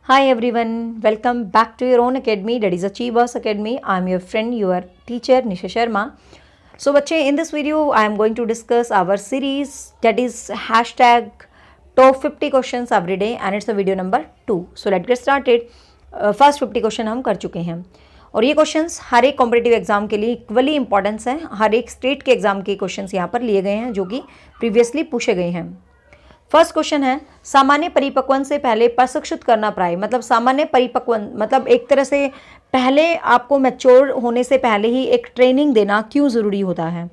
Hi everyone, welcome back to your own academy, that is Achievers Academy. I am your friend, your teacher Nisha Sharma. So बच्चे, in this video I am going to discuss our series that is hashtag top 50 questions every day and it's the video number 2. So let's get started. First 50 question हम कर चुके हैं और ये questions हर एक competitive exam के लिए equally importance है। हर एक स्टेट के एग्जाम के क्वेश्चंस यहाँ पर लिए गए हैं जो कि प्रीवियसली पूछे गए हैं। फर्स्ट क्वेश्चन है, सामान्य परिपक्वन से पहले प्रशिक्षित करना प्राय, मतलब सामान्य परिपक्वन मतलब एक तरह से पहले आपको मैच्योर होने से पहले ही एक ट्रेनिंग देना क्यों ज़रूरी होता है?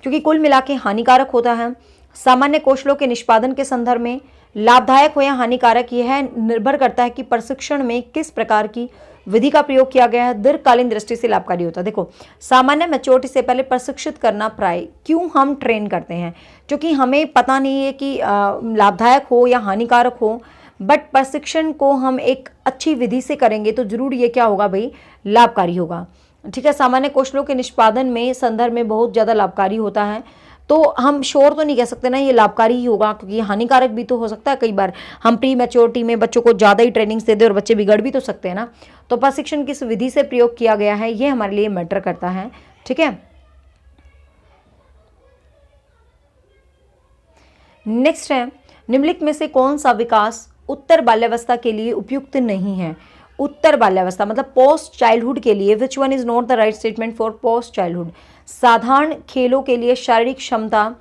क्योंकि कुल मिला के हानिकारक होता है। सामान्य कौशलों के निष्पादन के संदर्भ में लाभदायक हो या हानिकारक यह निर्भर करता है कि प्रशिक्षण में किस प्रकार की विधि का प्रयोग किया गया है, दीर्घकालीन दृष्टि से लाभकारी होता है। देखो, सामान्य मैच्योरिटी से पहले प्रशिक्षित करना प्राय क्यों हम ट्रेन करते हैं? क्योंकि हमें पता नहीं है कि लाभदायक हो या हानिकारक हो, बट प्रशिक्षण को हम एक अच्छी विधि से करेंगे तो जरूर ये क्या होगा भाई, लाभकारी होगा। ठीक है, सामान्य कौशलों के निष्पादन में संदर्भ में बहुत ज़्यादा लाभकारी होता है, तो हम श्योर तो नहीं कह सकते ना ये लाभकारी ही होगा, क्योंकि हानिकारक भी तो हो सकता है। कई बार हम प्री मैच्योरिटी में बच्चों को ज़्यादा ही ट्रेनिंग्स दे दें और बच्चे बिगड़ भी तो सकते हैं ना। तो प्रशिक्षण किस विधि से प्रयोग किया गया है ये हमारे लिए मैटर करता है। ठीक है, नेक्स्ट है, निम्नलिखित में से कौन सा विकास उत्तर बाल्यावस्था के लिए उपयुक्त नहीं है? उत्तर बाल्यावस्था मतलब पोस्ट चाइल्डहुड के लिए which one is not the right statement for post childhood? साधारण खेलों के लिए शारीरिक क्षमता,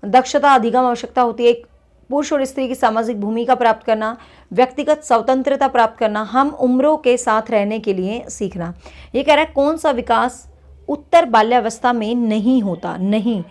दक्षता, अधिगम आवश्यकता होती है। एक पुरुष और स्त्री की सामाजिक भूमिका प्राप्त करना, व्यक्तिगत स्वतंत्रता प्राप्त करना, हम उम्रों के साथ रहने के लिए सीखना। ये कह रहा है कौन सा विकास उत्तर बाल्यावस्था में नहीं होता? नहीं,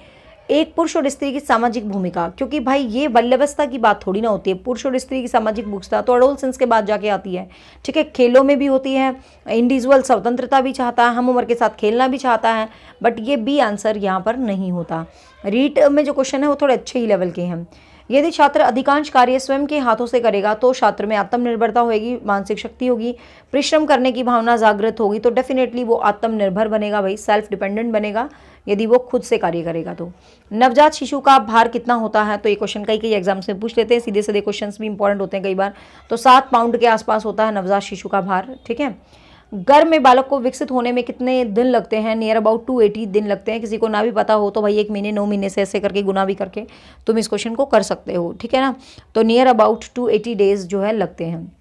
एक पुरुष और स्त्री की सामाजिक भूमिका, क्योंकि भाई ये बाल्यावस्था की बात थोड़ी ना होती है। पुरुष और स्त्री की सामाजिक भूमिका तो एडोलसेंस के बाद जाके आती है। ठीक है, खेलों में भी होती है, इंडिविजुअल स्वतंत्रता भी चाहता है, हम उम्र के साथ खेलना भी चाहता है, बट ये बी आंसर यहाँ पर नहीं होता। रीट में जो क्वेश्चन है वो थोड़े अच्छे ही लेवल के हैं। यदि छात्र अधिकांश कार्य स्वयं के हाथों से करेगा तो छात्र में आत्मनिर्भरता होगी, मानसिक शक्ति होगी, परिश्रम करने की भावना जागृत होगी, तो डेफिनेटली वो आत्मनिर्भर बनेगा भाई, सेल्फ डिपेंडेंट बनेगा यदि वो खुद से कार्य करेगा। तो नवजात शिशु का भार कितना होता है? तो ये क्वेश्चन कई एग्जाम्स में पूछ लेते हैं, सीधे सीधे क्वेश्चंस भी इंपॉर्टेंट होते हैं कई बार। तो 7 पाउंड के आसपास होता है नवजात शिशु का भार। ठीक है, गर्भ में बालक को विकसित होने में कितने दिन लगते हैं? नियर अबाउट 280 दिन लगते हैं। किसी को ना भी पता हो तो भाई 1 महीने 9 महीने से ऐसे करके गुना भी करके तुम इस क्वेश्चन को कर सकते हो। ठीक है ना, तो नियर अबाउट 280 डेज जो है लगते हैं।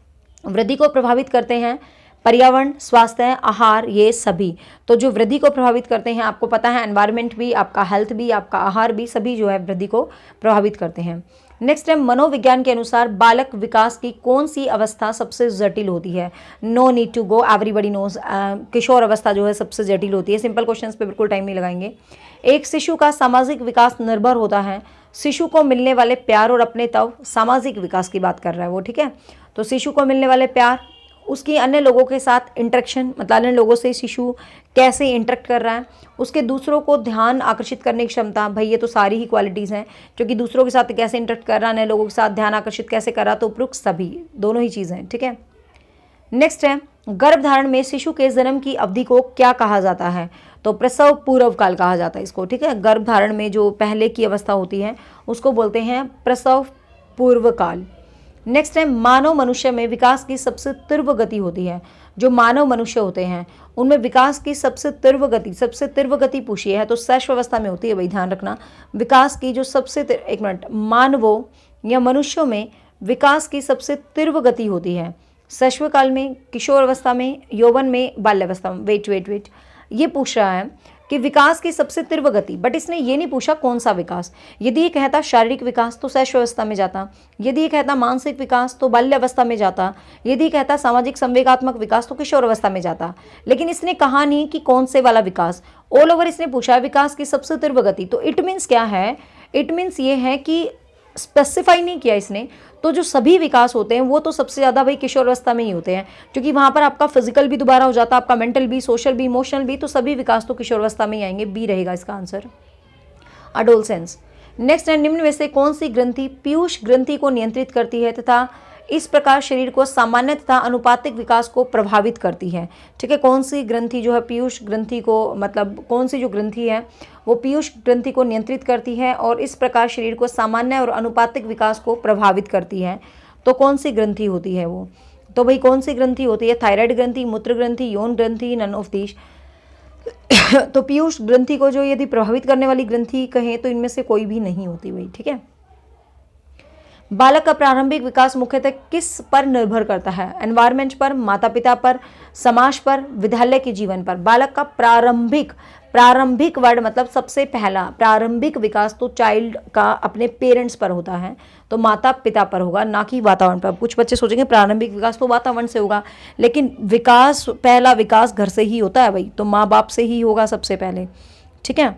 वृद्धि को प्रभावित करते हैं पर्यावरण, स्वास्थ्य, आहार, ये सभी। तो जो वृद्धि को प्रभावित करते हैं, आपको पता है एनवायरनमेंट भी, आपका हेल्थ भी, आपका आहार भी, सभी जो है वृद्धि को प्रभावित करते हैं। नेक्स्ट है, मनोविज्ञान के अनुसार बालक विकास की कौन सी अवस्था सबसे जटिल होती है? No need to go, everybody knows, किशोर अवस्था जो है सबसे जटिल होती है। सिंपल क्वेश्चंस पे बिल्कुल टाइम नहीं लगाएंगे। एक शिशु का सामाजिक विकास निर्भर होता है, शिशु को मिलने वाले प्यार और अपने तव, सामाजिक विकास की बात कर रहा है वो। ठीक है, तो शिशु को मिलने वाले प्यार, उसकी अन्य लोगों के साथ इंटरेक्शन, मतलब अन्य लोगों से शिशु कैसे इंटरेक्ट कर रहा है, उसके दूसरों को ध्यान आकर्षित करने की क्षमता, भाई ये तो सारी ही क्वालिटीज़ हैं, क्योंकि दूसरों के साथ कैसे इंटरेक्ट कर रहा है, अन्य लोगों के साथ ध्यान आकर्षित कैसे कर रहा, तो उपयुक्त सभी दोनों ही चीज़ें हैं। ठीक है, नेक्स्ट है, गर्भधारण में शिशु के जन्म की अवधि को क्या कहा जाता है? तो प्रसव पूर्व काल कहा जाता है इसको। ठीक है, गर्भधारण में जो पहले की अवस्था होती है उसको बोलते हैं प्रसव पूर्व काल। नेक्स्ट है, मानव मनुष्य में विकास की सबसे तीव्र गति होती है। जो मानव मनुष्य होते हैं उनमें विकास की सबसे तीव्र गति पूछी है तो शैशव अवस्था में होती है भाई, ध्यान रखना। विकास की जो एक मिनट, मानवों या मनुष्यों में विकास की सबसे तीव्र गति होती है शैशव काल में, किशोर अवस्था में, यौवन में, बाल्यावस्था में। वेट, ये पूछ रहा है कि विकास की सबसे तीव्र गति, बट इसने ये नहीं पूछा कौन सा विकास। यदि ये कहता शारीरिक विकास तो शैशवावस्था में जाता, यदि ये कहता मानसिक विकास तो बाल्यावस्था में जाता, यदि ये कहता सामाजिक संवेगात्मक विकास तो किशोर अवस्था में जाता। लेकिन इसने कहा नहीं कि कौन से वाला विकास, ऑल ओवर इसने पूछा विकास की सबसे तीव्र गति। तो इट मीन्स क्या है? इट मीन्स ये है कि स्पेसिफाई नहीं किया इसने, तो जो सभी विकास होते हैं वो तो सबसे ज़्यादा भाई किशोर अवस्था में ही होते हैं, क्योंकि वहाँ पर आपका फिजिकल भी दोबारा हो जाता है, आपका मेंटल भी, सोशल भी, इमोशनल भी, तो सभी विकास तो किशोर अवस्था में ही आएंगे। बी रहेगा इसका आंसर, अडोलसेंस। नेक्स्ट है, निम्न में से कौन सी ग्रंथि पीयूष ग्रंथि को नियंत्रित करती है तथा इस प्रकार शरीर को सामान्य तथा अनुपातिक विकास को प्रभावित करती है? ठीक है, कौन सी ग्रंथि जो है पीयूष ग्रंथि को, मतलब कौन सी जो ग्रंथि है वो पीयूष ग्रंथि को नियंत्रित करती है और इस प्रकार शरीर को सामान्य और अनुपातिक विकास को प्रभावित करती है? तो कौन सी ग्रंथि होती है वो? तो भाई कौन सी ग्रंथि होती है? थायराइड ग्रंथि, मूत्र ग्रंथि, यौन ग्रंथि, नन ऑफ दीज। तो पीयूष ग्रंथि को जो यदि प्रभावित करने वाली ग्रंथि कहें तो इनमें से कोई भी नहीं होती भाई, ठीक है। बालक का प्रारंभिक विकास मुख्यतः किस पर निर्भर करता है? एनवायरमेंट पर, माता पिता पर, समाज पर, विद्यालय के जीवन पर। बालक का प्रारंभिक वर्ड मतलब सबसे पहला प्रारंभिक विकास तो चाइल्ड का अपने पेरेंट्स पर होता है, तो माता पिता पर होगा, ना कि वातावरण पर। कुछ बच्चे सोचेंगे प्रारंभिक विकास तो वातावरण से होगा, लेकिन विकास, पहला विकास घर से ही होता है भाई, तो माँ बाप से ही होगा सबसे पहले, ठीक है।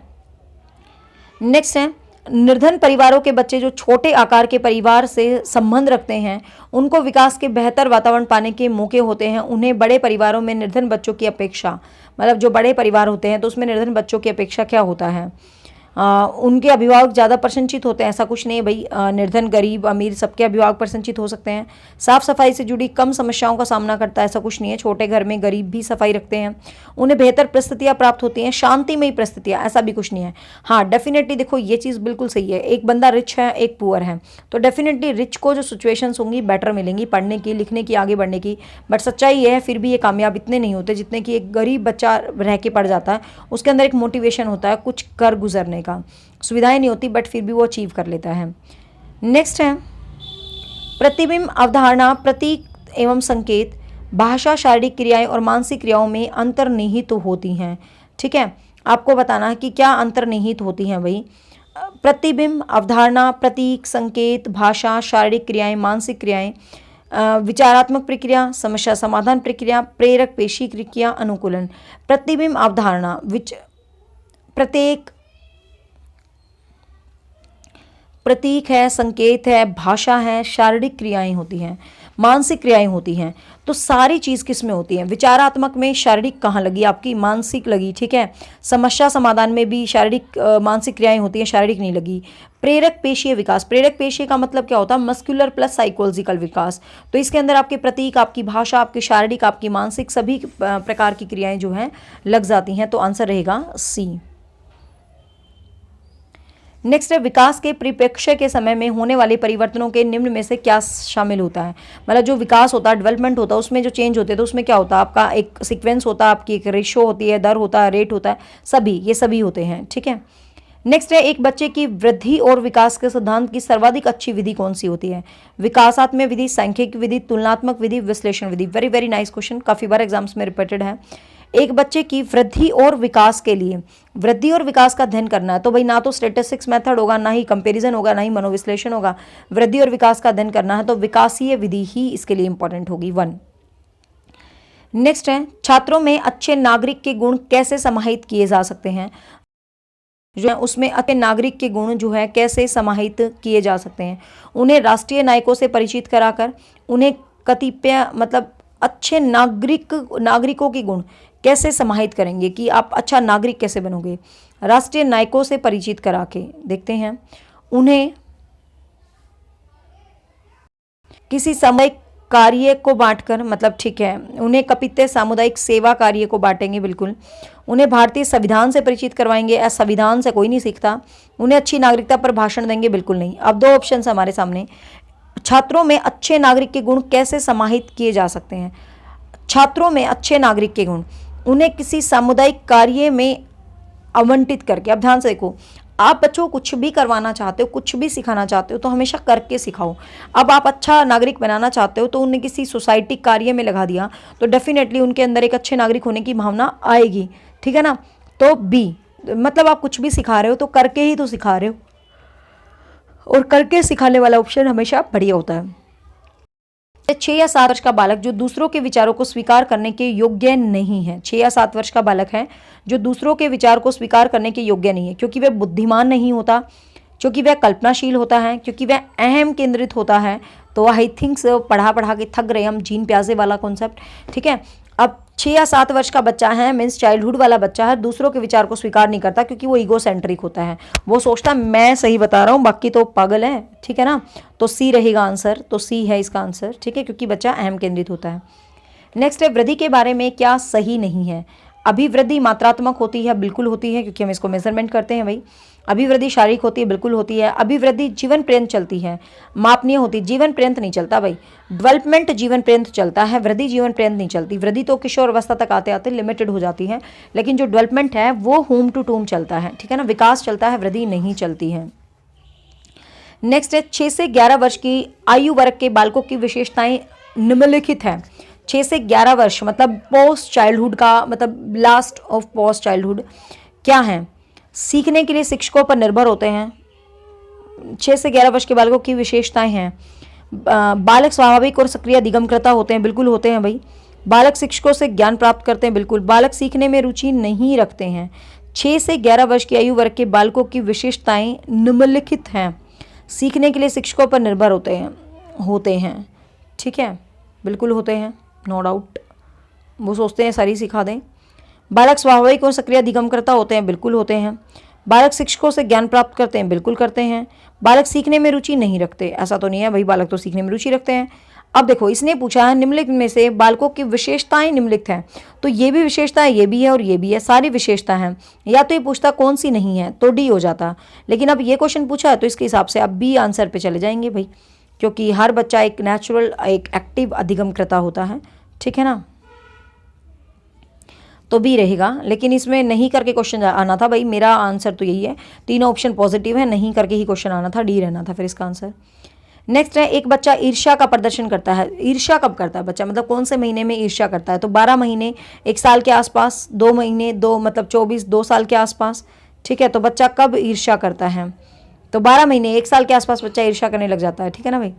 नेक्स्ट है, निर्धन परिवारों के बच्चे जो छोटे आकार के परिवार से संबंध रखते हैं उनको विकास के बेहतर वातावरण पाने के मौके होते हैं। उन्हें बड़े परिवारों में निर्धन बच्चों की अपेक्षा, मतलब जो बड़े परिवार होते हैं तो उसमें निर्धन बच्चों की अपेक्षा क्या होता है? उनके अभिभावक ज़्यादा प्रशंसित होते हैं, ऐसा कुछ नहीं है भाई। निर्धन, गरीब, अमीर सबके अभिभावक प्रशंसित हो सकते हैं। साफ सफाई से जुड़ी कम समस्याओं का सामना करता है, ऐसा कुछ नहीं है। छोटे घर में गरीब भी सफाई रखते हैं। उन्हें बेहतर परिस्थितियाँ प्राप्त होती हैं, शांतिमयी परिस्थितियाँ, ऐसा भी कुछ नहीं है। हाँ डेफिनेटली देखो ये चीज़ बिल्कुल सही है, एक बंदा रिच है एक पुअर है, तो डेफिनेटली रिच को जो सिचुएशंस होंगी बेटर मिलेंगी पढ़ने की, लिखने की, आगे बढ़ने की। बट सच्चाई ये है फिर भी ये कामयाब इतने नहीं होते जितने कि एक गरीब बच्चा रह के पढ़ जाता है, उसके अंदर एक मोटिवेशन होता है कुछ कर गुजरने का। सुविधाएं नहीं होती बट फिर भी वो अचीव कर लेता है। नेक्स्ट है, प्रतिबिंब, अवधारणा, प्रतीक एवं संकेत, भाषा, शारीरिक क्रियाएं और मानसिक क्रियाओं में अंतर्निहित होती हैं, ठीक है। आपको बताना है कि क्या अंतर्निहित होती हैं भाई। प्रतिबिंब, अवधारणा, प्रतीक, संकेत, भाषा, शारीरिक क्रियाएं, मानसिक क्रियाएं, विचारात्मक प्रक्रिया, समस्या समाधान प्रक्रिया, प्रेरक पेशी क्रिया, अनुकूलन। प्रतिबिंब, अवधारणा, प्रतीक है, संकेत है, भाषा है, शारीरिक क्रियाएं होती हैं, मानसिक क्रियाएं होती हैं। तो सारी चीज़ किस में होती है? विचारात्मक में शारीरिक कहाँ लगी आपकी? मानसिक लगी, ठीक है। समस्या समाधान में भी शारीरिक मानसिक क्रियाएं होती हैं, शारीरिक नहीं लगी। प्रेरक पेशीय विकास, प्रेरक पेशीय का मतलब क्या होता है? मस्कुलर प्लस साइकोलॉजिकल विकास। तो इसके अंदर आपके प्रतीक, आपकी भाषा, आपकी शारीरिक, आपकी मानसिक सभी प्रकार की क्रियाएं जो हैं लग जाती हैं, तो आंसर रहेगा सी। नेक्स्ट है, विकास के परिप्रेक्ष्य के समय में होने वाले परिवर्तनों के निम्न में से क्या शामिल होता है? मतलब जो विकास होता है, डेवलपमेंट होता है, उसमें जो चेंज होते हैं तो उसमें क्या होता है? आपका एक सीक्वेंस होता है, आपकी एक रेशो होती है, दर होता है, रेट होता है, ये सभी होते हैं, ठीक है। नेक्स्ट है, एक बच्चे की वृद्धि और विकास के सिद्धांत की सर्वाधिक अच्छी विधि कौन सी होती है? विकासात्मक विधि, सांख्यिक विधि, तुलनात्मक विधि, विश्लेषण विधि। वेरी वेरी नाइस क्वेश्चन, काफ़ी बार एग्जाम्स में रिपीटेड है। एक बच्चे की वृद्धि और विकास के लिए वृद्धि और विकास का अध्ययन करना है तो भाई ना तो स्टैटिस्टिक्स मेथड होगा, ना ही कंपैरिजन होगा, ना ही मनोविश्लेषण होगा। वृद्धि और विकास का अध्ययन करना है तो विकासीय विधि ही इसके लिए इंपॉर्टेंट होगी, 1। नेक्स्ट है, छात्रों में अच्छे नागरिक के गुण कैसे समाहित किए जा सकते हैं? जो है उसमें अच्छे नागरिक के गुण जो है कैसे समाहित किए जा सकते हैं? उन्हें राष्ट्रीय नायकों से परिचित कराकर, उन्हें कतिपय मतलब अच्छे नागरिकों के गुण कैसे समाहित करेंगे कि आप अच्छा नागरिक कैसे बनोगे? राष्ट्रीय नायकों से परिचित करा के देखते हैं। उन्हें किसी सामुदायिक कार्य को बांटकर, मतलब ठीक है, उन्हें कपित्य सामुदायिक सेवा कार्य को बांटेंगे, बिल्कुल। उन्हें भारतीय संविधान से परिचित करवाएंगे, संविधान से कोई नहीं सीखता। उन्हें अच्छी नागरिकता पर भाषण देंगे, बिल्कुल नहीं। अब 2 ऑप्शन हमारे सामने। छात्रों में अच्छे नागरिक के गुण कैसे समाहित किए जा सकते हैं? छात्रों में अच्छे नागरिक के गुण उन्हें किसी सामुदायिक कार्य में आवंटित करके। अब ध्यान से देखो, आप बच्चों को कुछ भी करवाना चाहते हो, कुछ भी सिखाना चाहते हो तो हमेशा करके सिखाओ। अब आप अच्छा नागरिक बनाना चाहते हो तो उन्हें किसी सोसाइटी कार्य में लगा दिया तो डेफिनेटली उनके अंदर एक अच्छे नागरिक होने की भावना आएगी, ठीक है ना। तो बी, मतलब आप कुछ भी सिखा रहे हो तो करके ही तो सिखा रहे हो, और करके सिखाने वाला ऑप्शन हमेशा बढ़िया होता है। 6 या 7 वर्ष का बालक जो दूसरों के विचारों को स्वीकार करने के योग्य नहीं है, 6 या 7 वर्ष का बालक है जो दूसरों के विचार को स्वीकार करने के योग्य नहीं है, क्योंकि वह बुद्धिमान नहीं होता, क्योंकि वह कल्पनाशील होता है, क्योंकि वह अहम केंद्रित होता है। तो आई थिंक्स पढ़ा के थक रहे हम, जीन प्याजे वाला कॉन्सेप्ट, ठीक है। अब 6 या 7 वर्ष का बच्चा है, मीन्स चाइल्डहुड वाला बच्चा है, दूसरों के विचार को स्वीकार नहीं करता क्योंकि वो ईगो सेंट्रिक होता है। वो सोचता है मैं सही बता रहा हूँ, बाकी तो पागल है, ठीक है ना। तो सी रहेगा आंसर, तो सी है इसका आंसर, ठीक है, क्योंकि बच्चा अहम केंद्रित होता है। नेक्स्ट है, वृद्धि के बारे में क्या सही नहीं है? अभिवृद्धि मात्रात्मक होती है, बिल्कुल होती है, क्योंकि हम इसको मेजरमेंट करते हैं भाई। अभिवृद्धि शारीरिक होती है, बिल्कुल होती है। अभिवृद्धि जीवन पर्यंत चलती है, मापनीय होती है, जीवन पर्यंत नहीं चलता भाई। डेवलपमेंट जीवन पर्यंत चलता है, वृद्धि जीवन पर्यंत नहीं चलती। वृद्धि तो किशोर अवस्था तक आते आते लिमिटेड हो जाती है, लेकिन जो डेवलपमेंट है वो होम टू टूम चलता है, ठीक है ना, विकास चलता है, वृद्धि नहीं चलती है। नेक्स्ट है 6 से 11 वर्ष की आयु वर्ग के बालकों की विशेषताएं निम्नलिखित है। 6 से 11 वर्ष मतलब पोस्ट चाइल्डहुड का मतलब लास्ट ऑफ पोस्ट चाइल्डहुड क्या है? सीखने के लिए शिक्षकों पर निर्भर होते हैं। 6 से 11 वर्ष के बालकों की विशेषताएं हैं, बालक स्वाभाविक और सक्रिय अधिगमकर्ता होते हैं, बिल्कुल होते हैं भाई। बालक शिक्षकों से ज्ञान प्राप्त करते हैं, बिल्कुल। बालक सीखने में रुचि नहीं रखते हैं। 6 से 11 वर्ष की आयु वर्ग के बालकों की विशेषताएं निम्नलिखित हैं। सीखने के लिए शिक्षकों पर निर्भर होते हैं, ठीक है, बिल्कुल होते हैं, नो डाउट। वो सोचते हैं सारी सिखा दें। बालक स्वाभाविक और सक्रिय अधिगमकर्ता होते हैं, बिल्कुल होते हैं। बालक शिक्षकों से ज्ञान प्राप्त करते हैं, बिल्कुल करते हैं। बालक सीखने में रुचि नहीं रखते, ऐसा तो नहीं है भाई, बालक तो सीखने में रुचि रखते हैं। अब देखो इसने पूछा है निम्नलिखित में से बालकों की विशेषताएं निम्नलिखित हैं, तो ये भी विशेषता है, ये भी है और ये भी है, सारी विशेषता हैं। या तो ये पूछता कौन सी नहीं है तो डी हो जाता, लेकिन अब ये क्वेश्चन पूछा है तो इसके हिसाब से अब बी आंसर पे चले जाएंगे भाई, क्योंकि हर बच्चा एक नेचुरल एक एक्टिव अधिगमकर्ता होता है, ठीक है ना, तो बी रहेगा। लेकिन इसमें नहीं करके क्वेश्चन आना था भाई, मेरा आंसर तो यही है, तीनों ऑप्शन पॉजिटिव है, नहीं करके ही क्वेश्चन आना था, डी रहना था फिर इसका आंसर। नेक्स्ट है एक बच्चा ईर्ष्या का प्रदर्शन करता है। ईर्ष्या कब करता है बच्चा, मतलब कौन से महीने में ईर्ष्या करता है? तो 12 महीने, 1 साल के आसपास, 2 महीने, 2 मतलब 24, 2 साल के आसपास, ठीक है। तो बच्चा कब ईर्ष्या करता है? तो 12 महीने, 1 साल के आसपास बच्चा ईर्ष्या करने लग जाता है, ठीक है ना भाई।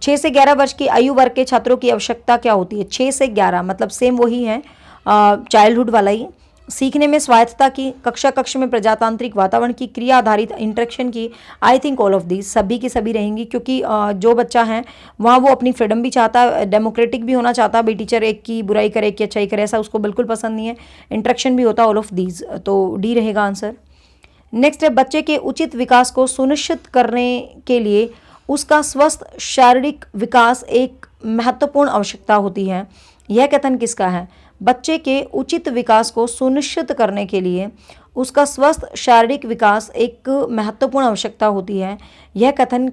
6 से 11 वर्ष की आयु वर्ग के छात्रों की आवश्यकता क्या होती है? 6 से 11 मतलब सेम वही है, चाइल्डहुड वाला ही। सीखने में स्वायत्तता की, कक्ष में प्रजातांत्रिक वातावरण की, क्रिया आधारित इंटरेक्शन की, I think all of these, सभी की सभी रहेंगी, क्योंकि जो बच्चा है वहाँ वो अपनी फ्रीडम भी चाहता है, डेमोक्रेटिक भी होना चाहता है भाई, टीचर एक की बुराई करे एक की अच्छाई करे ऐसा उसको बिल्कुल पसंद नहीं है, इंटरेक्शन भी होता है, ऑल ऑफ दीज, तो डी रहेगा आंसर। नेक्स्ट है बच्चे के उचित विकास को सुनिश्चित करने के लिए उसका स्वस्थ शारीरिक विकास एक महत्वपूर्ण आवश्यकता होती है। यह कथन किसका है? बच्चे के उचित विकास को सुनिश्चित करने के लिए उसका स्वस्थ शारीरिक विकास एक महत्वपूर्ण आवश्यकता होती है, यह कथन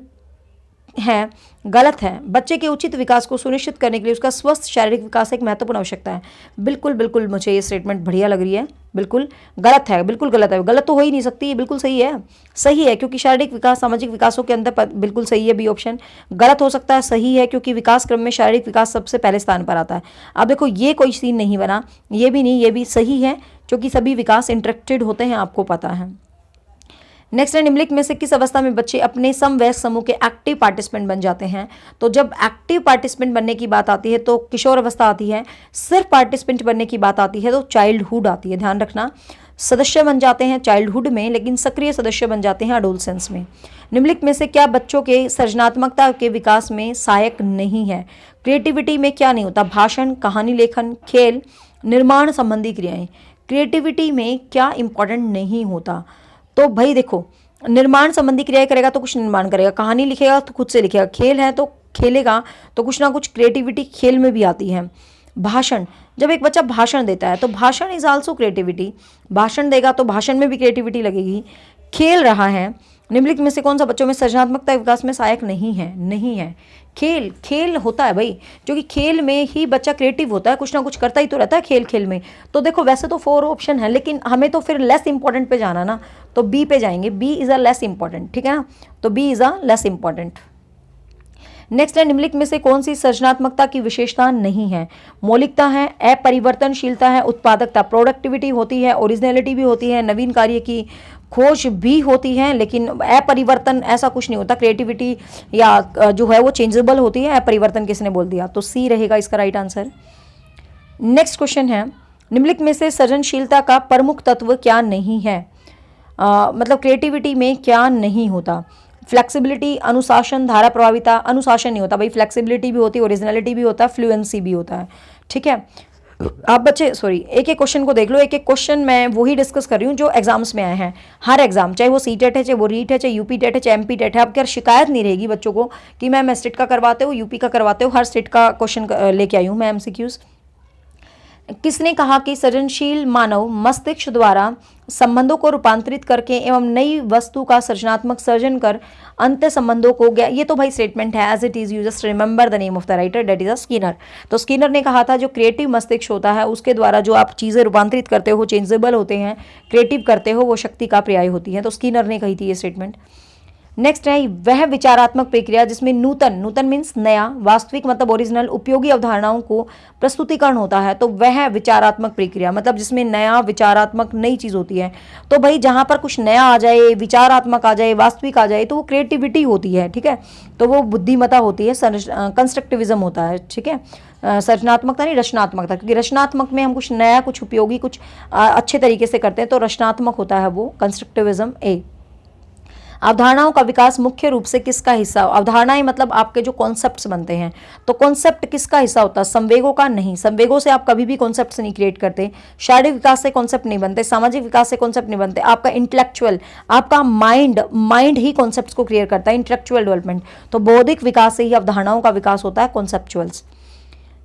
है गलत है। बच्चे के उचित विकास को सुनिश्चित करने के लिए उसका स्वस्थ शारीरिक विकास एक महत्वपूर्ण आवश्यकता है, बिल्कुल बिल्कुल मुझे ये स्टेटमेंट बढ़िया लग रही है, बिल्कुल गलत है, बिल्कुल गलत है, गलत तो हो ही नहीं सकती, ये बिल्कुल सही है, सही है, क्योंकि शारीरिक विकास सामाजिक विकासों के अंदर बिल्कुल सही है बी ऑप्शन। गलत हो सकता है, सही है, क्योंकि विकास क्रम में शारीरिक विकास सबसे पहले स्थान पर आता है। अब देखो ये कोई सीन नहीं बना, ये भी नहीं, ये भी सही है, क्योंकि सभी विकास इंटरेक्टेड होते हैं, आपको पता है। नेक्स्ट है निम्नलिखित में से किस अवस्था में बच्चे अपने समवयस्क समूह के एक्टिव पार्टिसिपेंट बन जाते हैं? तो जब एक्टिव पार्टिसिपेंट बनने की बात आती है तो किशोर अवस्था आती है, सिर्फ पार्टिसिपेंट बनने की बात आती है तो चाइल्डहुड आती है, ध्यान रखना। सदस्य बन जाते हैं चाइल्डहुड में, लेकिन सक्रिय सदस्य बन जाते हैं एडोलसेंस में। निम्नलिखित में से क्या बच्चों के सृजनात्मकता के विकास में सहायक नहीं है? क्रिएटिविटी में क्या नहीं होता? भाषण, कहानी लेखन, खेल, निर्माण संबंधी क्रियाएं। क्रिएटिविटी में क्या इंपॉर्टेंट नहीं होता? तो भाई देखो, निर्माण संबंधी क्रियाएं करेगा तो कुछ निर्माण करेगा, कहानी लिखेगा तो खुद से लिखेगा, खेल है तो खेलेगा, तो कुछ ना कुछ क्रिएटिविटी खेल में भी आती है। भाषण, जब एक बच्चा भाषण देता है तो भाषण इज आल्सो क्रिएटिविटी, भाषण देगा तो भाषण में भी क्रिएटिविटी लगेगी। खेल रहा है, निम्नलिखित में से कौन सा बच्चों में सृजनात्मकता विकास में सहायक नहीं है? नहीं है। खेल, खेल होता है भाई, क्योंकि खेल में ही बच्चा क्रिएटिव होता है, कुछ ना कुछ करता ही तो रहता है खेल खेल में। तो देखो वैसे तो 4 ऑप्शन है, लेकिन हमें तो फिर लेस इंपॉर्टेंट पे जाना ना, तो बी पे जाएंगे, B is a less important, ठीक है ना, तो B is a less important. Next है निम्नलिखित में से कौन सी सृजनात्मकता की विशेषता नहीं है? मौलिकता है, अपरिवर्तनशीलता है, उत्पादकता, प्रोडक्टिविटी होती है, ओरिजिनलिटी भी होती है, नवीन कार्य की खोज भी होती है, लेकिन अपरिवर्तन ऐसा कुछ नहीं होता, क्रिएटिविटी या जो है वो चेंजेबल होती है, अपरिवर्तन किसने बोल दिया? तो सी रहेगा इसका राइट आंसर। नेक्स्ट क्वेश्चन है निम्नलिखित में से सृजनशीलता का प्रमुख तत्व क्या नहीं है? मतलब क्रिएटिविटी में क्या नहीं होता? फ्लेक्सिबिलिटी, अनुशासन, धारा प्रभाविता। अनुशासन नहीं होता भाई, फ्लेक्सिबिलिटी भी होती है, ओरिजिनलिटी भी होता है, फ्लुएंसी भी होता है, ठीक है। आप बच्चे सॉरी एक एक क्वेश्चन को देख लो, एक एक क्वेश्चन मैं वही डिस्कस कर रही हूँ जो एग्जाम्स में आए हैं, हर एग्जाम, चाहे वो सीटेट है, चाहे वो रीट है, चाहे यूपी टेट है, चाहे एमपी टेट है। अब क्या शिकायत नहीं रहेगी बच्चों को कि मैम स्टेट का करवाते हो, यूपी का करवाते हो, हर स्टेट का क्वेश्चन लेके आई हूँ मैं एमसीक्यूज। किसने कहा कि सृजनशील मानव मस्तिष्क द्वारा संबंधों को रूपांतरित करके एवं नई वस्तु का सृजनात्मक सर्जन कर अंत संबंधों को गया। ये तो भाई स्टेटमेंट है, as it is, you just remember the name of the writer, that is a Skinner. तो स्किनर ने कहा था जो क्रिएटिव मस्तिष्क होता है उसके द्वारा जो आप चीज़ें रूपांतरित करते हो, चेंजेबल होते हैं, क्रिएटिव करते हो, वो शक्ति का पर्याय होती है। तो स्किनर ने कही थी ये स्टेटमेंट। नेक्स्ट है वह विचारात्मक प्रक्रिया जिसमें नूतन मीन्स नया, वास्तविक मतलब ओरिजिनल, उपयोगी अवधारणाओं को प्रस्तुतिकरण होता है। तो वह विचारात्मक प्रक्रिया मतलब जिसमें नया, विचारात्मक, नई चीज़ होती है। तो भाई जहाँ पर कुछ नया आ जाए, विचारात्मक आ जाए, वास्तविक आ जाए, तो वो क्रिएटिविटी होती है, ठीक है। तो वो बुद्धिमत्ता होती है, कंस्ट्रक्टिविज्म होता है, ठीक है। सृजनात्मकता नहीं, रचनात्मकता, क्योंकि रचनात्मक में हम कुछ नया, कुछ उपयोगी, कुछ अच्छे तरीके से करते हैं, तो रचनात्मक होता है वो, कंस्ट्रक्टिविज्म ए। अवधारणाओं का विकास मुख्य रूप से किसका हिस्सा? अवधारणाएं मतलब आपके जो कॉन्सेप्ट्स बनते हैं, तो कॉन्सेप्ट किसका हिस्सा होता है? संवेगों का नहीं, संवेगों से आप कभी भी कॉन्सेप्ट्स नहीं क्रिएट करते। शारीरिक विकास से कॉन्सेप्ट नहीं बनते, सामाजिक विकास से कॉन्सेप्ट नहीं बनते। आपका इंटेलेक्चुअल, आपका माइंड ही कॉन्सेप्ट्स को क्रिएट करता है, इंटेलेक्चुअल डेवलपमेंट। तो बौद्धिक विकास से ही अवधारणाओं का विकास होता है, कॉन्सेप्चुअल्स।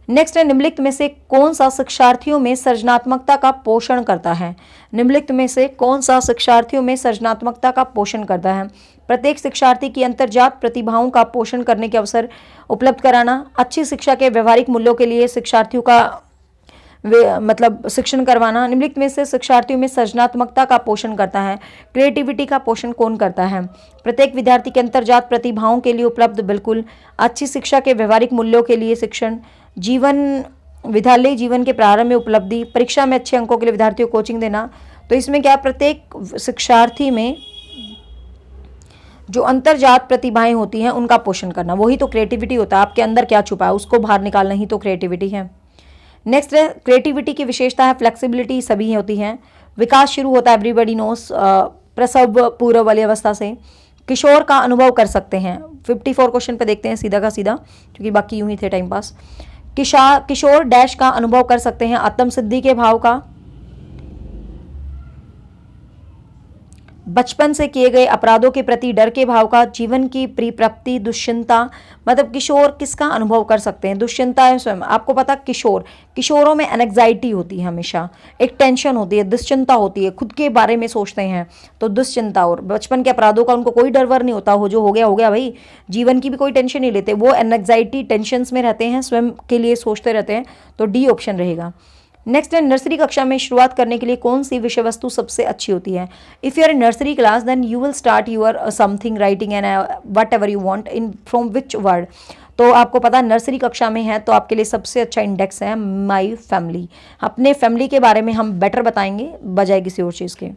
नेक्स्ट है निम्नलिखित में से कौन सा शिक्षार्थियों में सृजनात्मकता का पोषण करता है? निम्नलिखित में से कौन सा शिक्षार्थियों में सृजनात्मकता का पोषण करता है? प्रत्येक शिक्षार्थी की अंतर्जात प्रतिभाओं का पोषण करने के अवसर उपलब्ध कराना, अच्छी शिक्षा के व्यवहारिक मूल्यों के लिए शिक्षार्थियों का मतलब शिक्षण करवाना। निम्नलिखित में से शिक्षार्थियों में सृजनात्मकता का पोषण करता है, क्रिएटिविटी का पोषण कौन करता है? प्रत्येक विद्यार्थी के अंतर्जात प्रतिभाओं के लिए उपलब्ध, बिल्कुल। अच्छी शिक्षा के व्यवहारिक मूल्यों के लिए शिक्षण, जीवन विद्यालय जीवन के प्रारंभ में उपलब्धि, परीक्षा में अच्छे अंकों के लिए विद्यार्थियों को कोचिंग देना। तो इसमें क्या, प्रत्येक शिक्षार्थी में जो अंतर्जात प्रतिभाएं होती हैं उनका पोषण करना, वही तो क्रिएटिविटी होता है। आपके अंदर क्या छुपा है उसको बाहर निकालना ही तो क्रिएटिविटी है। नेक्स्ट है क्रिएटिविटी की विशेषता है फ्लेक्सिबिलिटी, सभी होती हैं। विकास शुरू होता है, एवरीबॉडी नोस, प्रसव पूर्व वाली अवस्था से। किशोर का अनुभव कर सकते हैं। 54 क्वेश्चन पे देखते हैं सीधा का सीधा, क्योंकि बाकी यूं ही थे टाइम पास। किशोर डैश का अनुभव कर सकते हैं, आत्मसिद्धि के भाव का, बचपन से किए गए अपराधों के प्रति डर के भाव का, जीवन की परिप्राप्ति, दुश्चिंता। मतलब किशोर किसका अनुभव कर सकते हैं? दुश्चिंता है स्वयं। आपको पता किशोरों में एंग्जाइटी होती है, हमेशा एक टेंशन होती है, दुश्चिंता होती है, खुद के बारे में सोचते हैं, तो दुश्चिंता। और बचपन के अपराधों का उनको कोई डर वर नहीं होता, हो जो हो गया भाई, जीवन की भी कोई टेंशन नहीं लेते, वो एंग्जाइटी टेंशन में रहते हैं, स्वयं के लिए सोचते रहते हैं। तो डी ऑप्शन रहेगा। नेक्स्ट है नर्सरी कक्षा में शुरुआत करने के लिए कौन सी विषय वस्तु सबसे अच्छी होती है? If you are in nursery class then you will start your something writing and whatever you want in from which word. तो आपको पता नर्सरी कक्षा में है तो आपके लिए सबसे अच्छा इंडेक्स है माई फैमिली। अपने फैमिली के बारे में हम बेटर बताएंगे बजाय किसी और चीज़ के।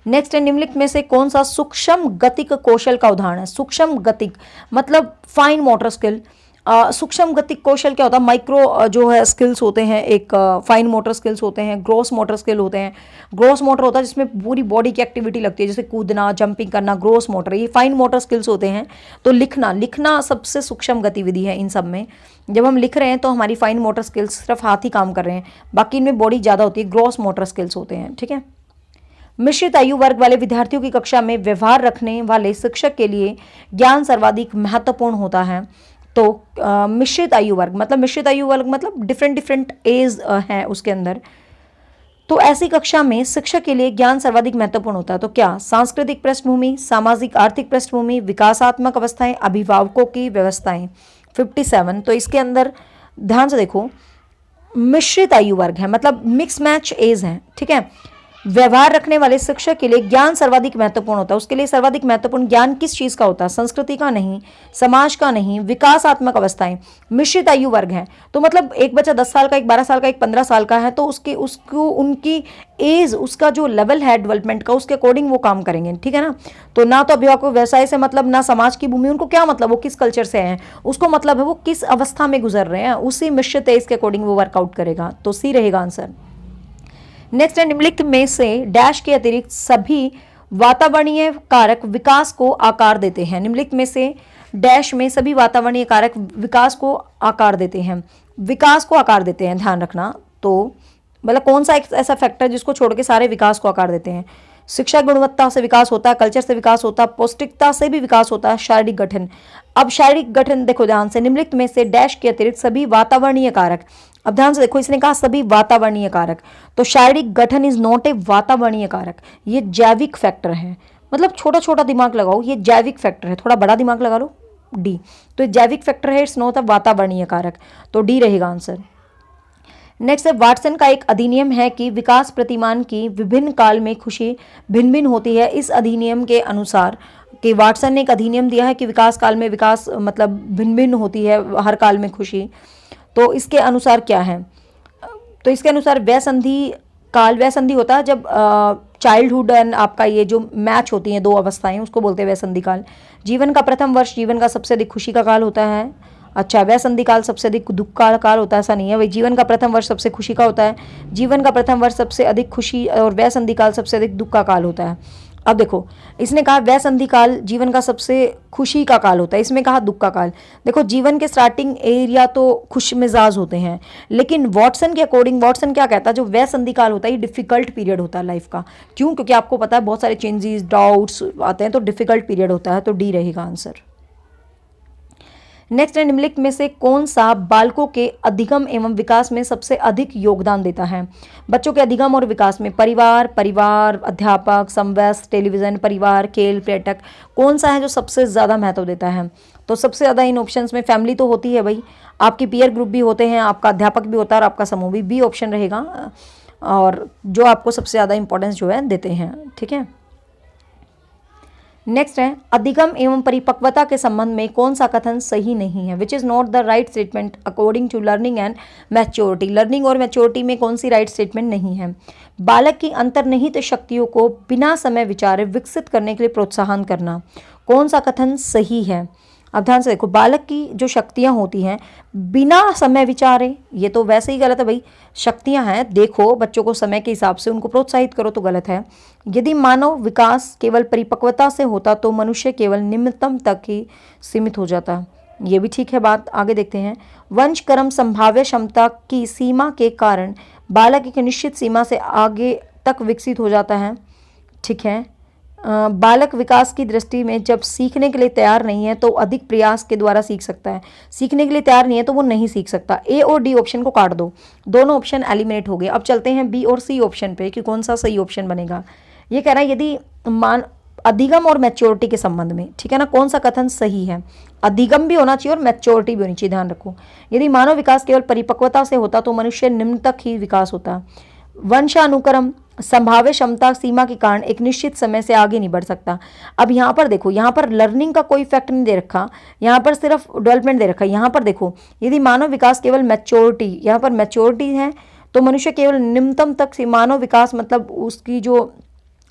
नेक्स्ट है निम्नलिखित में से कौन सा सूक्ष्म गतिक कौशल का उदाहरण है? सूक्ष्म गतिक मतलब फाइन मोटर स्किल। सूक्ष्म गतिक कौशल क्या होता है? माइक्रो जो है स्किल्स होते हैं, एक फाइन मोटर स्किल्स होते हैं, ग्रॉस मोटर स्किल होते हैं। ग्रॉस मोटर होता है जिसमें पूरी बॉडी की एक्टिविटी लगती है, जैसे कूदना, जंपिंग करना, ग्रॉस मोटर। ये फाइन मोटर स्किल्स होते हैं। तो लिखना सबसे सूक्ष्म गतिविधि है इन सब में। जब हम लिख रहे हैं तो हमारी फाइन मोटर स्किल्स सिर्फ हाथ ही काम कर रहे हैं, बाकी इनमें बॉडी ज़्यादा होती है, ग्रॉस मोटर स्किल्स होते हैं, ठीक है। मिश्रित आयु वर्ग वाले विद्यार्थियों की कक्षा में व्यवहार रखने वाले शिक्षक के लिए ज्ञान सर्वाधिक महत्वपूर्ण होता है। तो मिश्रित आयु वर्ग मतलब डिफरेंट एज है उसके अंदर। तो ऐसी कक्षा में शिक्षक के लिए ज्ञान सर्वाधिक महत्वपूर्ण होता है। तो क्या? सांस्कृतिक पृष्ठभूमि, सामाजिक आर्थिक पृष्ठभूमि, विकासात्मक अवस्थाएं, अभिभावकों की व्यवस्थाएं। 57। तो इसके अंदर ध्यान से देखो, मिश्रित आयु वर्ग है मतलब मिक्स मैच एज है, ठीक है। व्यवहार रखने वाले शिक्षक के लिए ज्ञान सर्वाधिक महत्वपूर्ण होता है। उसके लिए सर्वाधिक महत्वपूर्ण ज्ञान किस चीज़ का होता है? संस्कृति का नहीं, समाज का नहीं, विकासात्मक अवस्थाएं। मिश्रित आयु वर्ग है तो मतलब एक बच्चा 10 साल का, एक 12 साल का, एक 15 साल का है, तो उसको उनकी एज, उसका जो लेवल है डेवलपमेंट का, उसके अकॉर्डिंग वो काम करेंगे, ठीक है ना। तो ना तो अभिभावक को व्यवसाय से मतलब, ना समाज की भूमि, उनको क्या मतलब वो किस कल्चर से हैं, उसको मतलब है वो किस अवस्था में गुजर रहे हैं, उसी मिश्रित एज के अकॉर्डिंग वो वर्कआउट करेगा। तो सी रहेगा आंसर। नेक्स्ट है निम्नलिखित में से डैश के अतिरिक्त सभी वातावरणीय कारक विकास को आकार देते हैं। निम्नलिखित में से डैश में सभी वातावरणीय कारक विकास को आकार देते हैं, ध्यान रखना। तो मतलब कौन सा एक ऐसा फैक्टर जिसको छोड़ के सारे विकास को आकार देते हैं? शिक्षा गुणवत्ता से विकास होता है, कल्चर से विकास होता है, पौष्टिकता से भी विकास होता है, शारीरिक गठन। अब शारीरिक गठन देखो ध्यान से, निम्नलिखित में से डैश के अतिरिक्त सभी वातावरणीय कारक। अब ध्यान से देखो, इसने कहा सभी वातावरणीय कारक, तो शारीरिक गठन इज नॉट ए वातावरणीय कारक, ये जैविक फैक्टर है। मतलब छोटा छोटा दिमाग लगाओ, ये जैविक फैक्टर है, थोड़ा बड़ा दिमाग लगा लो, डी। तो जैविक फैक्टर है, इट्स नॉट अ वातावरणीय कारक, तो डी रहेगा आंसर। नेक्स्ट है, वाटसन का एक अधिनियम है कि विकास प्रतिमान की विभिन्न काल में खुशी भिन्न भिन्न होती है। इस अधिनियम के अनुसार, कि वाटसन ने एक अधिनियम दिया है कि विकास काल में विकास मतलब भिन्न भिन्न होती है, हर काल में खुशी। तो इसके अनुसार क्या है, तो इसके अनुसार वह संधि काल, वह संधि होता है जब चाइल्डहुड एंड आपका ये जो मैच होती हैं दो अवस्थाएं, उसको बोलते हैं वह संधि काल। जीवन का प्रथम वर्ष जीवन का सबसे अधिक खुशी का काल होता है। अच्छा, वह संधि काल सबसे अधिक दुख का काल होता है, ऐसा नहीं है भाई। जीवन का प्रथम वर्ष सबसे खुशी का होता है, जीवन का प्रथम वर्ष सबसे अधिक खुशी, और वह संधि काल सबसे अधिक दुख का काल होता है। अब देखो, इसने कहा वह संधि काल जीवन का सबसे खुशी का काल होता है, इसमें कहा दुख का काल। देखो, जीवन के स्टार्टिंग एरिया तो खुश मिजाज होते हैं, लेकिन वॉटसन के अकॉर्डिंग, वॉटसन क्या कहता है, जो वह संधि काल होता है ये डिफिकल्ट पीरियड होता है लाइफ का। क्यों? क्योंकि आपको पता है बहुत सारे चेंजेस, डाउट्स आते हैं, तो डिफिकल्ट पीरियड होता है, तो डी रहेगा आंसर। नेक्स्ट है, निम्नलिखित में से कौन सा बालकों के अधिगम एवं विकास में सबसे अधिक योगदान देता है? बच्चों के अधिगम और विकास में परिवार, अध्यापक, समवयस्क, टेलीविजन, परिवार, खेल, पर्यटक, कौन सा है जो सबसे ज़्यादा महत्व देता है? तो सबसे ज़्यादा इन ऑप्शंस में फैमिली तो होती है भाई, आपकी पीयर ग्रुप भी होते हैं, आपका अध्यापक भी होता है, और आपका समूह भी। बी ऑप्शन रहेगा, और जो आपको सबसे ज़्यादा इंपॉर्टेंस जो है देते हैं, ठीक है। नेक्स्ट है, अधिगम एवं परिपक्वता के संबंध में कौन सा कथन सही नहीं है? Which is not the right statement according to learning and maturity. Learning और मैच्योरिटी में कौन सी राइट स्टेटमेंट नहीं है? बालक की अंतर्निहित शक्तियों को बिना समय विचारे विकसित करने के लिए प्रोत्साहन करना, कौन सा कथन सही है? अब ध्यान से देखो, बालक की जो शक्तियां होती हैं बिना समय विचारे, ये तो वैसे ही गलत है भाई। शक्तियां हैं, देखो बच्चों को समय के हिसाब से उनको प्रोत्साहित करो, तो गलत है। यदि मानव विकास केवल परिपक्वता से होता तो मनुष्य केवल निम्नतम तक ही सीमित हो जाता, ये भी ठीक है बात। आगे देखते हैं, वंश कर्म संभाव्य क्षमता की सीमा के कारण बालक एक निश्चित सीमा से आगे तक विकसित हो जाता है, ठीक है। बालक विकास की दृष्टि में जब सीखने के लिए तैयार नहीं है तो अधिक प्रयास के द्वारा सीख सकता है, सीखने के लिए तैयार नहीं है तो वो नहीं सीख सकता। ए और डी ऑप्शन को काट दो, दोनों ऑप्शन एलिमिनेट हो गए। अब चलते हैं बी और सी ऑप्शन पे कि कौन सा सही ऑप्शन बनेगा। ये कह रहा है यदि अधिगम और मैच्योरिटी के संबंध में, ठीक है ना, कौन सा कथन सही है? अधिगम भी होना चाहिए और मैच्योरिटी भी होनी चाहिए, ध्यान रखो। यदि मानव विकास केवल परिपक्वता से होता तो मनुष्य निम्न तक ही विकास होता। वंशानुक्रम संभाव्य क्षमता सीमा के कारण एक निश्चित समय से आगे नहीं बढ़ सकता। अब यहाँ पर देखो, यहाँ पर लर्निंग का कोई इफेक्ट नहीं दे रखा, यहाँ पर सिर्फ डेवलपमेंट दे रखा है। यहाँ पर देखो, यदि मानव विकास केवल मैच्योरिटी, यहाँ पर मैच्योरिटी है तो मनुष्य केवल निम्नतम तक, मानव विकास मतलब उसकी जो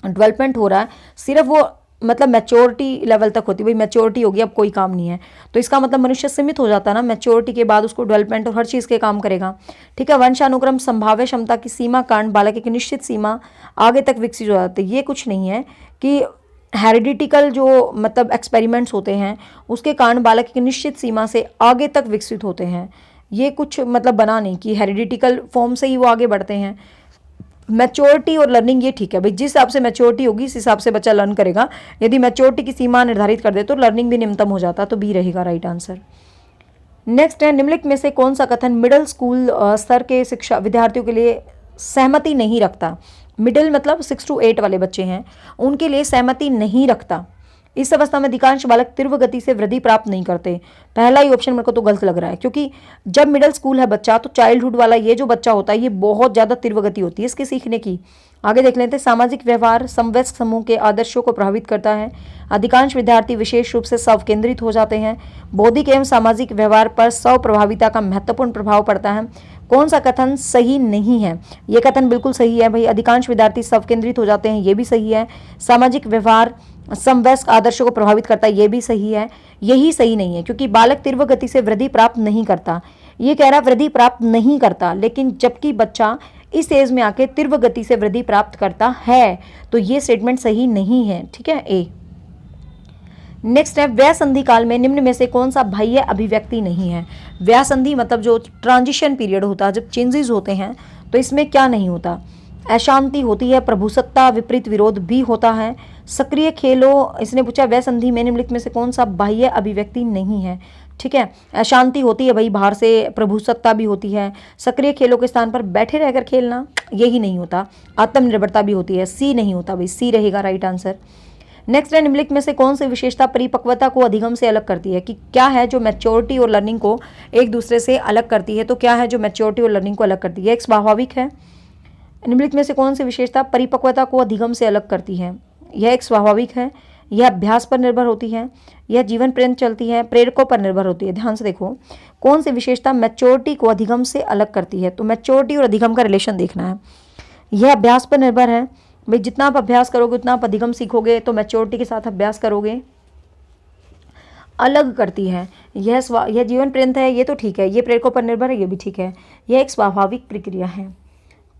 डेवलपमेंट हो रहा है सिर्फ वो मतलब मैच्योरिटी लेवल तक होती है। भाई मैच्योरिटी होगी, अब कोई काम नहीं है, तो इसका मतलब मनुष्य सीमित हो जाता है ना। मैच्योरिटी के बाद उसको डेवलपमेंट और हर चीज़ के काम करेगा, ठीक है। वंशानुक्रम संभाव्य क्षमता की सीमा कारण बालक एक निश्चित सीमा आगे तक विकसित हो जाते हैं। ये कुछ नहीं है कि हेरिडिटिकल जो मतलब एक्सपेरिमेंट्स होते हैं उसके कारण बालक एक निश्चित सीमा से आगे तक विकसित होते हैं। ये कुछ मतलब बना नहीं कि हेरिडिटिकल फॉर्म से ही वो आगे बढ़ते हैं। मैच्योरिटी और लर्निंग ये ठीक है भाई, जिस हिसाब से मैच्योरिटी होगी इस हिसाब से बच्चा लर्न करेगा। यदि मैच्योरिटी की सीमा निर्धारित कर दे तो लर्निंग भी निम्नतम हो जाता, तो बी रहेगा राइट आंसर। नेक्स्ट है, निम्नलिखित में से कौन सा कथन मिडिल स्कूल स्तर के शिक्षा विद्यार्थियों के लिए सहमति नहीं रखता? मिडिल मतलब 6 to 8 वाले बच्चे हैं, उनके लिए सहमति नहीं रखता। इस अवस्था में अधिकांश बालक तीव्र गति से वृद्धि प्राप्त नहीं करते। पहला ही ऑप्शन मेरे को तो गलत लग रहा है, क्योंकि जब मिडिल स्कूल है बच्चा तो चाइल्डहुड वाला ये जो बच्चा होता है ये बहुत ज़्यादा तीव्र गति होती है इसके सीखने की। आगे देख लेते हैं, सामाजिक व्यवहार समवयस्क समूह के आदर्शों को प्रभावित करता है। अधिकांश विद्यार्थी विशेष रूप से स्व केंद्रित हो जाते हैं। बौद्धिक एवं सामाजिक व्यवहार पर स्व प्रभाविता का महत्वपूर्ण प्रभाव पड़ता है। कौन सा कथन सही नहीं है? ये कथन बिल्कुल सही है भाई, अधिकांश विद्यार्थी स्व केंद्रित हो जाते हैं, ये भी सही है। सामाजिक व्यवहार समवयस्क आदर्शों को प्रभावित करता है, ये भी सही है। यही सही नहीं है क्योंकि बालक तीव्र गति से वृद्धि प्राप्त नहीं करता। ये कह रहा वृद्धि प्राप्त नहीं करता, लेकिन जबकि बच्चा इस एज में आके तीव्र गति से वृद्धि प्राप्त करता है, तो ये स्टेटमेंट सही नहीं है, ठीक है, ए। नेक्स्ट है, व्याह संधि काल में निम्न में से कौन सा बाह्य अभिव्यक्ति नहीं है? व्याह संधि मतलब जो ट्रांजिशन पीरियड होता है, जब चेंजेस होते हैं तो इसमें क्या नहीं होता? अशांति होती है, प्रभुसत्ता, विपरीत विरोध भी होता है। सक्रिय खेलों, इसने पूछा वह संधि में निम्नलिखित में से कौन सा बाह्य अभिव्यक्ति नहीं है। ठीक है, अशांति होती है भाई बाहर से, प्रभुसत्ता भी होती है, सक्रिय खेलों के स्थान पर बैठे रहकर खेलना यही नहीं होता, आत्मनिर्भरता भी होती है, सी नहीं होता भाई, सी रहेगा राइट आंसर। नेक्स्ट है, निम्नलिखित में से कौन सी विशेषता परिपक्वता को अधिगम से अलग करती है, कि क्या है जो मैच्योरिटी और लर्निंग को एक दूसरे से अलग करती है, तो क्या है जो मैच्योरिटी और लर्निंग को अलग करती है, एक स्वाभाविक है। निम्नलिखित में से कौन सी विशेषता परिपक्वता को अधिगम से अलग करती है, यह एक स्वाभाविक है, यह अभ्यास पर निर्भर होती है, यह जीवन पर्यंत चलती है, प्रेरकों पर निर्भर होती है। ध्यान से देखो कौन सी विशेषता मैच्योरिटी को अधिगम से अलग करती है, तो मैच्योरिटी और अधिगम का रिलेशन देखना है। यह अभ्यास पर निर्भर है भाई, जितना आप अभ्यास करोगे उतना आप अधिगम सीखोगे, तो मैच्योरिटी के साथ अभ्यास करोगे। अलग करती है, यह जीवन पर्यंत है, ये तो ठीक है, ये प्रेरकों पर निर्भर है, ये भी ठीक है, यह एक स्वाभाविक प्रक्रिया है।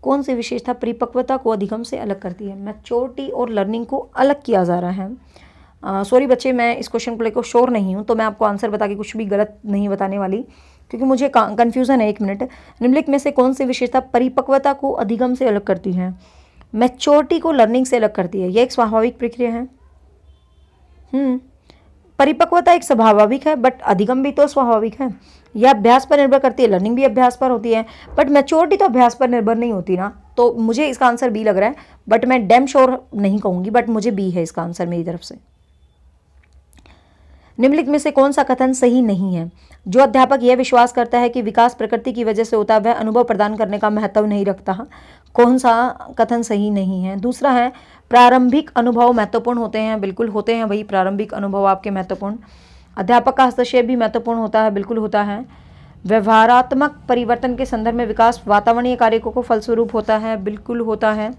कौन सी विशेषता परिपक्वता को अधिगम से अलग करती है, मैच्योरिटी और लर्निंग को अलग किया जा रहा है। सॉरी बच्चे, मैं इस क्वेश्चन को लेकर श्योर नहीं हूँ, तो मैं आपको आंसर बता के कुछ भी गलत नहीं बताने वाली, क्योंकि मुझे कन्फ्यूज़न है। एक मिनट, निम्नलिखित में से कौन सी विशेषता परिपक्वता को अधिगम से अलग करती है, मैच्योरिटी को लर्निंग से अलग करती है, यह एक स्वाभाविक प्रक्रिया है। परिपक्वता एक स्वाभाविक है, बट अधिगम भी तो स्वाभाविक है। यह अभ्यास पर निर्भर करती है, लर्निंग भी अभ्यास पर होती है, बट मैच्योरिटी तो अभ्यास पर निर्भर नहीं होती ना, तो मुझे इसका आंसर बी लग रहा है, बट मैं डैम श्योर नहीं कहूँगी, बट मुझे बी है इसका आंसर मेरी तरफ से। निम्नलिखित में से कौन सा कथन सही नहीं है, जो अध्यापक यह विश्वास करता है कि विकास प्रकृति की वजह से होता है वह अनुभव प्रदान करने का महत्व नहीं रखता, कौन सा कथन सही नहीं है। दूसरा है, प्रारंभिक अनुभव महत्वपूर्ण होते हैं, बिल्कुल होते हैं भाई, प्रारंभिक अनुभव आपके महत्वपूर्ण। अध्यापक का हस्तक्षेप भी महत्वपूर्ण होता है, बिल्कुल होता है। व्यवहारात्मक परिवर्तन के संदर्भ में विकास वातावरणीय कारकों को फलस्वरूप होता है, बिल्कुल होता है।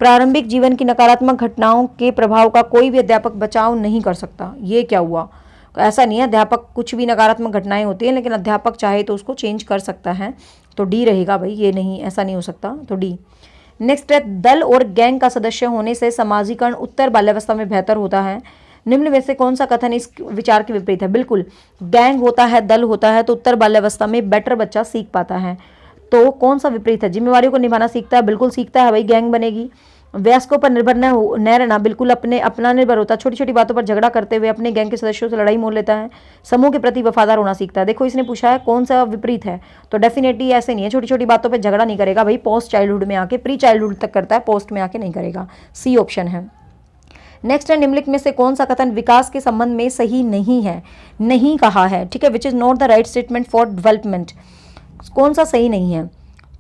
प्रारंभिक जीवन की नकारात्मक घटनाओं के प्रभाव का कोई भी अध्यापक बचाव नहीं कर सकता। ये क्या हुआ, ऐसा नहीं है, अध्यापक कुछ भी नकारात्मक घटनाएं होती हैं, लेकिन अध्यापक चाहे तो उसको चेंज कर सकता है, तो डी रहेगा भाई, ये नहीं, ऐसा नहीं हो सकता, तो डी। नेक्स्ट है, दल और गैंग का सदस्य होने से समाजीकरण उत्तर बाल्यावस्था में बेहतर होता है। निम्न में से कौन सा कथन इस विचार के विपरीत है, बिल्कुल गैंग होता है, दल होता है, तो उत्तर बाल्यावस्था में बेटर बच्चा सीख पाता है, तो कौन सा विपरीत है, जिम्मेवारियों को निभाना सीखता है, बिल्कुल सीखता है भाई, गैंग बनेगी। वयस्कों पर निर्भर न रहना, बिल्कुल अपना निर्भर होता है, छोटी छोटी बातों पर झगड़ा करते हुए अपने गैंग के सदस्यों से लड़ाई मोल लेता है। समूह के प्रति वफादार होना सीखता है। देखो इसने पूछा है कौन सा विपरीत है, तो डेफिनेटली ऐसे नहीं है, छोटी छोटी बातों पर झगड़ा नहीं करेगा भाई, पोस्ट चाइल्डहुड में आके, प्री चाइल्डहुड तक करता है, पोस्ट में आके नहीं करेगा, सी ऑप्शन है। नेक्स्ट है, निम्नलिखित में से कौन सा कथन विकास के संबंध में सही नहीं है, नहीं कहा है, ठीक है, which is not the right statement for development, कौन सा सही नहीं है।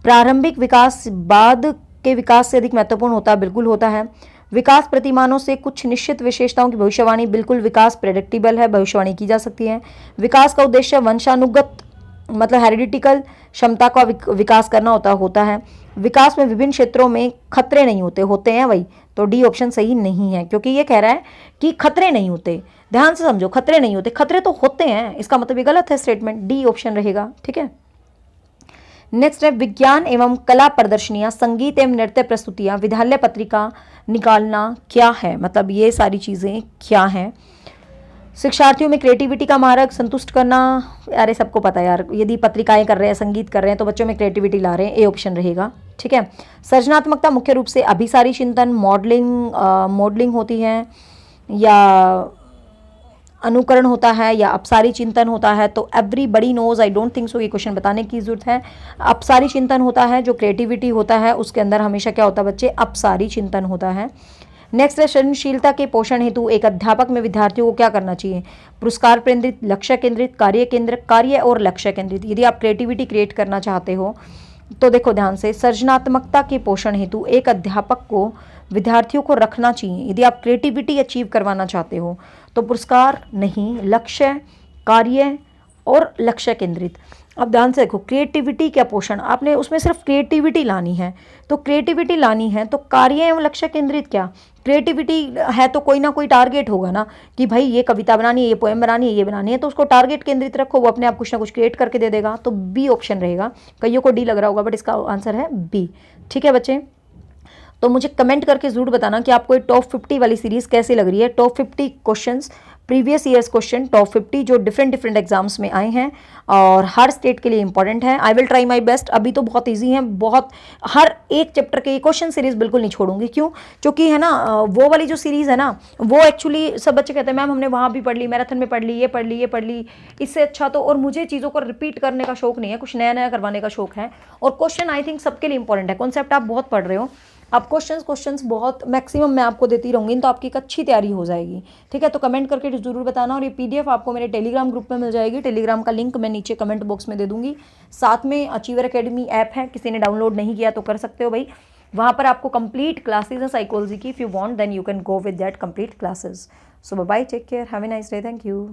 प्रारंभिक विकास बाद के विकास से अधिक महत्वपूर्ण होता है, बिल्कुल होता है। विकास प्रतिमानों से कुछ निश्चित विशेषताओं की भविष्यवाणी, बिल्कुल विकास प्रेडिक्टेबल है, भविष्यवाणी की जा सकती है। विकास का उद्देश्य वंशानुगत मतलब हेरिडिटिकल क्षमता का विकास करना होता है। विकास में विभिन्न क्षेत्रों में खतरे नहीं होते हैं वही, तो डी ऑप्शन सही नहीं है, क्योंकि ये कह रहा है कि खतरे नहीं होते, ध्यान से समझो, खतरे नहीं होते, खतरे तो होते हैं, इसका मतलब ये गलत है स्टेटमेंट, डी ऑप्शन रहेगा, ठीक है। नेक्स्ट है, विज्ञान एवं कला प्रदर्शनियां, संगीत एवं नृत्य प्रस्तुतियां, विद्यालय पत्रिका निकालना क्या है, मतलब ये सारी चीज़ें क्या हैं। शिक्षार्थियों में क्रिएटिविटी का मार्ग संतुष्ट करना, अरे सबको पता है यार, यदि पत्रिकाएं कर रहे हैं, संगीत कर रहे हैं, तो बच्चों में क्रिएटिविटी ला रहे हैं, ए ऑप्शन रहेगा, ठीक है। सृजनात्मकता मुख्य रूप से अभिसारी चिंतन, मॉडलिंग होती है, या अनुकरण होता है, या अपसारी चिंतन होता है, तो everybody knows, I don't think so ये क्वेश्चन बताने की जरूरत है। अपसारी चिंतन होता है, जो क्रिएटिविटी होता है उसके अंदर हमेशा क्या होता है बच्चे, अपसारी चिंतन होता है। नेक्स्ट है, सृजनशीलता के पोषण हेतु एक अध्यापक में विद्यार्थियों को क्या करना चाहिए, पुरस्कार केंद्रित, लक्ष्य केंद्रित, कार्य और लक्ष्य केंद्रित। यदि आप क्रिएटिविटी क्रिएट करना चाहते हो तो देखो ध्यान से, सृजनात्मकता के पोषण हेतु एक अध्यापक को विद्यार्थियों को रखना चाहिए। यदि आप क्रिएटिविटी अचीव करवाना चाहते हो तो पुरस्कार नहीं, लक्ष्य, कार्य और लक्ष्य केंद्रित। अब ध्यान से देखो, क्रिएटिविटी क्या पोषण, आपने उसमें सिर्फ क्रिएटिविटी लानी है, तो क्रिएटिविटी लानी है तो कार्य एवं लक्ष्य केंद्रित क्या, क्रिएटिविटी है तो कोई ना कोई टारगेट होगा ना, कि भाई ये कविता बनानी है, ये पोएम बनानी है, ये बनानी है, तो उसको टारगेट केंद्रित रखो, वो अपने आप कुछ ना कुछ क्रिएट करके दे देगा, तो बी ऑप्शन रहेगा। कईयों को डी लग रहा होगा, बट इसका आंसर है बी, ठीक है बच्चे। तो मुझे कमेंट करके ज़रूर बताना कि आपको ये टॉप 50 वाली सीरीज़ कैसी लग रही है। Top 50 questions previous years question top 50 जो डिफरेंट एग्जाम्स में आए हैं और हर स्टेट के लिए इंपॉर्टेंट है। I will try my best. अभी तो बहुत ईजी है, बहुत हर एक चैप्टर के क्वेश्चन सीरीज बिल्कुल नहीं छोड़ूंगी। क्यों? क्योंकि है ना वो वाली जो सीरीज है ना, वो एक्चुअली सब बच्चे कहते हैं मैम हमने वहाँ भी पढ़ ली, मैराथन में पढ़ ली, ये पढ़ ली, ये पढ़ ली, इससे अच्छा तो। और मुझे चीज़ों को रिपीट करने का शौक नहीं है, कुछ नया नया करवाने का शौक है। और क्वेश्चन आई थिंक सबके लिए इंपॉर्टेंट है। कॉन्सेप्ट आप बहुत पढ़ रहे हो, आप क्वेश्चंस बहुत मैक्सिमम मैं आपको देती रहूँगी, तो आपकी एक अच्छी तैयारी हो जाएगी। ठीक है, तो कमेंट करके जरूर बताना। और ये पीडीएफ आपको मेरे टेलीग्राम ग्रुप में मिल जाएगी। टेलीग्राम का लिंक मैं नीचे कमेंट बॉक्स में दे दूंगी। साथ में अचीवर एकेडमी ऐप है, किसी ने डाउनलोड नहीं किया तो कर सकते हो भाई। वहाँ पर आपको कंप्लीट क्लासेज है साइकोलॉजी की। If you want then you can go with that complete classes. So bye, take care, have a nice day, thank you.